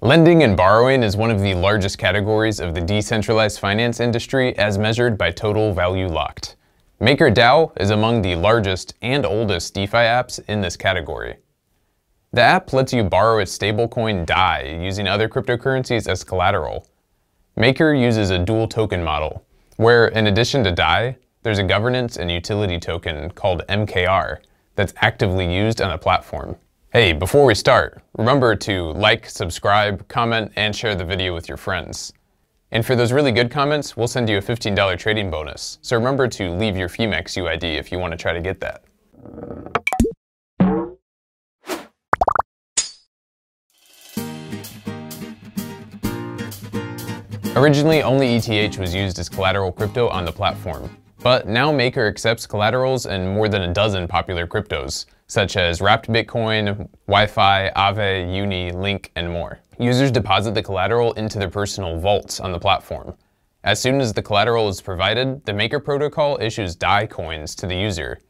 Lending and borrowing is one of the largest categories of the decentralized finance industry as measured by total value locked. Maker DAO is among the largest and oldest DeFi apps in this category. The app lets you borrow its stablecoin DAI using other cryptocurrencies as collateral. Maker uses a dual token model, where in addition to DAI, there's a governance and utility token called MKR that's actively used on the platform. Hey, before we start, remember to like, subscribe, comment, and share the video with your friends. And for those really good comments, we'll send you a $15 trading bonus. So remember to leave your Phemex UID if you want to try to get that. Originally, only ETH was used as collateral crypto on the platform. But now Maker accepts collaterals in more than a dozen popular cryptos, such as Wrapped Bitcoin, Wi-Fi, Aave, Uni, Link, and more. Users deposit the collateral into their personal vaults on the platform. As soon as the collateral is provided, the Maker protocol issues DAI coins to the user.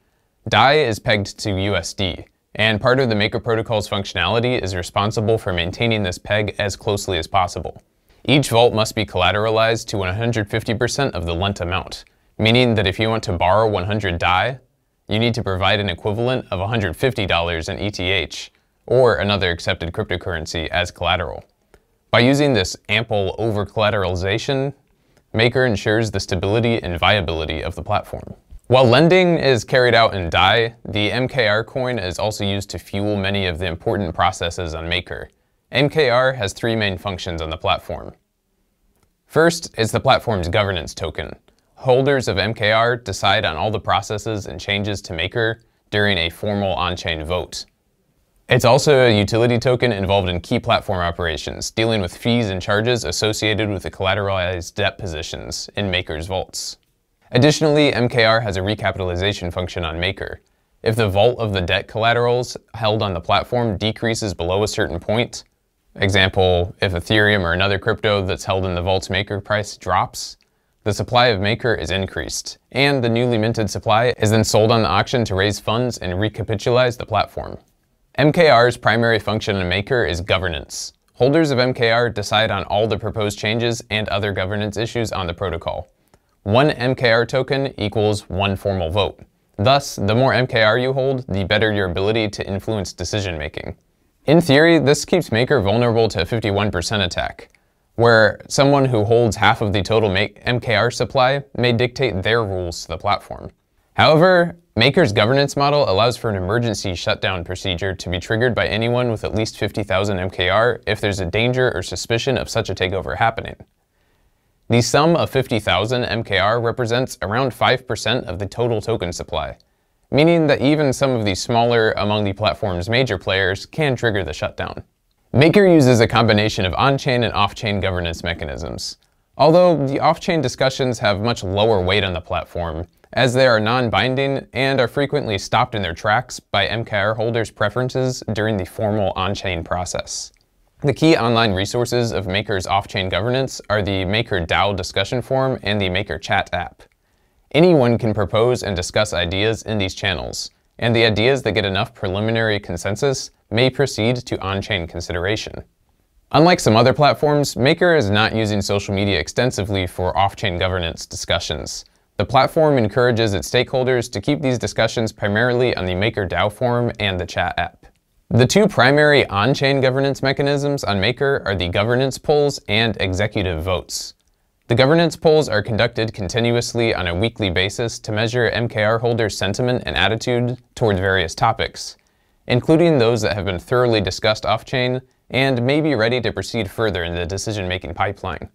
DAI is pegged to USD, and part of the Maker protocol's functionality is responsible for maintaining this peg as closely as possible. Each vault must be collateralized to 150% of the lent amount, meaning that if you want to borrow 100 DAI, you need to provide an equivalent of $150 in ETH, or another accepted cryptocurrency, as collateral. By using this ample over-collateralization, Maker ensures the stability and viability of the platform. While lending is carried out in DAI, the MKR coin is also used to fuel many of the important processes on Maker. MKR has three main functions on the platform. First is the platform's governance token. Holders of MKR decide on all the processes and changes to Maker during a formal on-chain vote. It's also a utility token involved in key platform operations, dealing with fees and charges associated with the collateralized debt positions in Maker's vaults. Additionally, MKR has a recapitalization function on Maker. If the vault of the debt collaterals held on the platform decreases below a certain point, example, if Ethereum or another crypto that's held in the vault's Maker price drops, the supply of Maker is increased, and the newly minted supply is then sold on the auction to raise funds and recapitalize the platform. MKR's primary function in Maker is governance. Holders of MKR decide on all the proposed changes and other governance issues on the protocol. One MKR token equals one formal vote. Thus, the more MKR you hold, the better your ability to influence decision-making. In theory, this keeps Maker vulnerable to a 51% attack, where someone who holds half of the total MKR supply may dictate their rules to the platform. However, Maker's governance model allows for an emergency shutdown procedure to be triggered by anyone with at least 50,000 MKR if there's a danger or suspicion of such a takeover happening. The sum of 50,000 MKR represents around 5% of the total token supply, meaning that even some of the smaller among the platform's major players can trigger the shutdown. Maker uses a combination of on-chain and off-chain governance mechanisms, although the off-chain discussions have much lower weight on the platform, as they are non-binding and are frequently stopped in their tracks by MKR holders' preferences during the formal on-chain process. The key online resources of Maker's off-chain governance are the Maker DAO discussion forum and the Maker chat app. Anyone can propose and discuss ideas in these channels, and the ideas that get enough preliminary consensus may proceed to on-chain consideration. Unlike some other platforms, Maker is not using social media extensively for off-chain governance discussions. The platform encourages its stakeholders to keep these discussions primarily on the Maker DAO forum and the chat app. The two primary on-chain governance mechanisms on Maker are the governance polls and executive votes. The governance polls are conducted continuously on a weekly basis to measure MKR holders' sentiment and attitude towards various topics, including those that have been thoroughly discussed off-chain and may be ready to proceed further in the decision-making pipeline.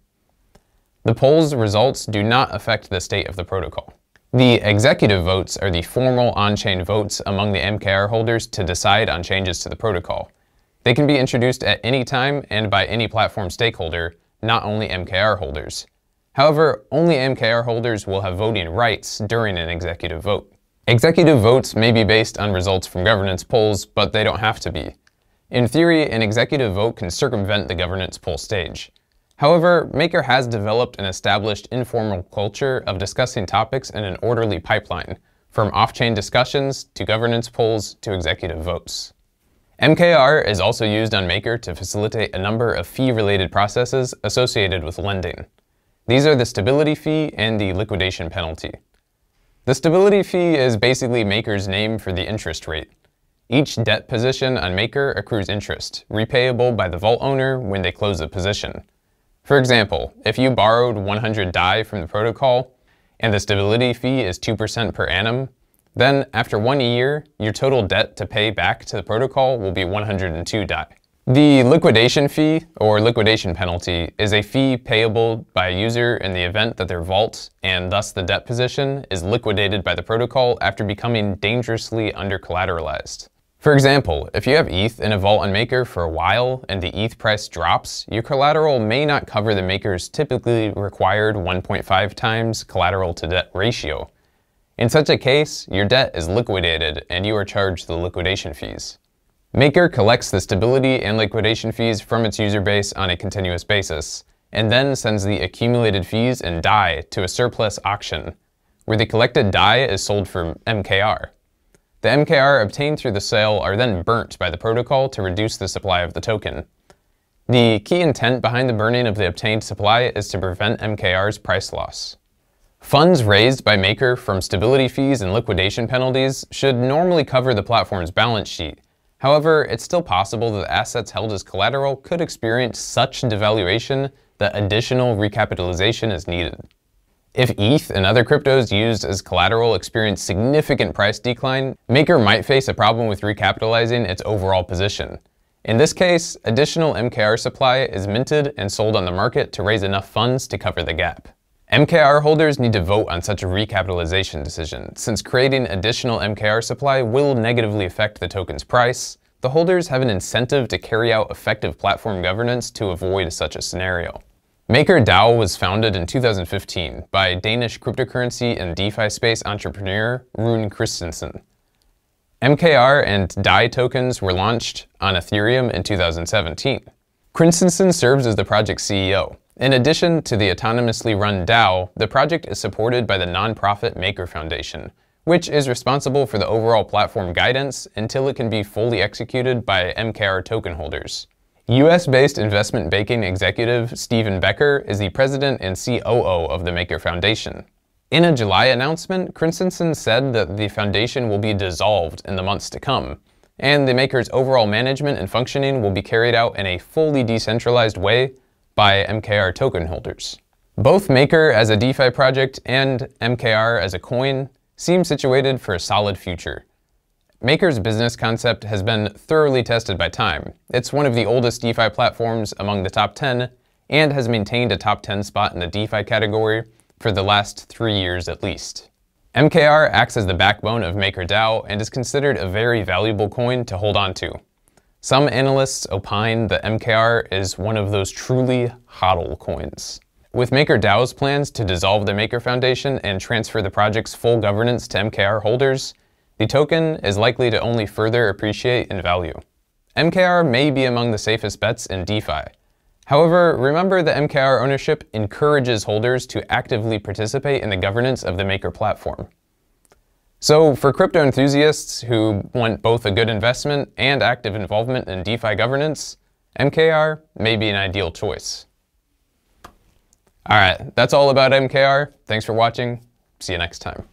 The polls results do not affect the state of the protocol. The executive votes are the formal on-chain votes among the MKR holders to decide on changes to the protocol. They can be introduced at any time and by any platform stakeholder, not only MKR holders. However, only MKR holders will have voting rights during an executive vote. Executive votes may be based on results from governance polls, but they don't have to be. In theory, an executive vote can circumvent the governance poll stage. However, Maker has developed an established informal culture of discussing topics in an orderly pipeline, from off-chain discussions to governance polls to executive votes. MKR is also used on Maker to facilitate a number of fee-related processes associated with lending. These are the stability fee and the liquidation penalty. The stability fee is basically Maker's name for the interest rate. Each debt position on Maker accrues interest, repayable by the vault owner when they close the position. For example, if you borrowed 100 DAI from the protocol, and the stability fee is 2% per annum, then after 1 year, your total debt to pay back to the protocol will be 102 DAI. The liquidation fee, or liquidation penalty, is a fee payable by a user in the event that their vault, and thus the debt position, is liquidated by the protocol after becoming dangerously under-collateralized. For example, if you have ETH in a vault on Maker for a while and the ETH price drops, your collateral may not cover the Maker's typically required 1.5 times collateral to debt ratio. In such a case, your debt is liquidated and you are charged the liquidation fees. Maker collects the stability and liquidation fees from its user base on a continuous basis, and then sends the accumulated fees in DAI to a surplus auction, where the collected DAI is sold for MKR. The MKR obtained through the sale are then burnt by the protocol to reduce the supply of the token. The key intent behind the burning of the obtained supply is to prevent MKR's price loss. Funds raised by Maker from stability fees and liquidation penalties should normally cover the platform's balance sheet. However, it's still possible that assets held as collateral could experience such devaluation that additional recapitalization is needed. If ETH and other cryptos used as collateral experience significant price decline, Maker might face a problem with recapitalizing its overall position. In this case, additional MKR supply is minted and sold on the market to raise enough funds to cover the gap. MKR holders need to vote on such a recapitalization decision. Since creating additional MKR supply will negatively affect the token's price, the holders have an incentive to carry out effective platform governance to avoid such a scenario. Maker DAO was founded in 2015 by Danish cryptocurrency and DeFi space entrepreneur Rune Christensen. MKR and DAI tokens were launched on Ethereum in 2017. Christensen serves as the project's CEO. In addition to the autonomously run DAO, the project is supported by the nonprofit Maker Foundation, which is responsible for the overall platform guidance until it can be fully executed by MKR token holders. US-based investment banking executive Stephen Becker is the president and COO of the Maker Foundation. In a July announcement, Christensen said that the foundation will be dissolved in the months to come, and the Maker's overall management and functioning will be carried out in a fully decentralized way by MKR token holders. Both Maker as a DeFi project and MKR as a coin seem situated for a solid future. Maker's business concept has been thoroughly tested by time. It's one of the oldest DeFi platforms among the top 10 and has maintained a top 10 spot in the DeFi category for the last 3 years at least. MKR acts as the backbone of Maker DAO and is considered a very valuable coin to hold on to. Some analysts opine that MKR is one of those truly hodl coins. With Maker DAO's plans to dissolve the Maker Foundation and transfer the project's full governance to MKR holders, the token is likely to only further appreciate in value. MKR may be among the safest bets in DeFi. However, remember that MKR ownership encourages holders to actively participate in the governance of the Maker platform. So for crypto enthusiasts who want both a good investment and active involvement in DeFi governance, MKR may be an ideal choice. Alright, that's all about MKR. Thanks for watching. See you next time.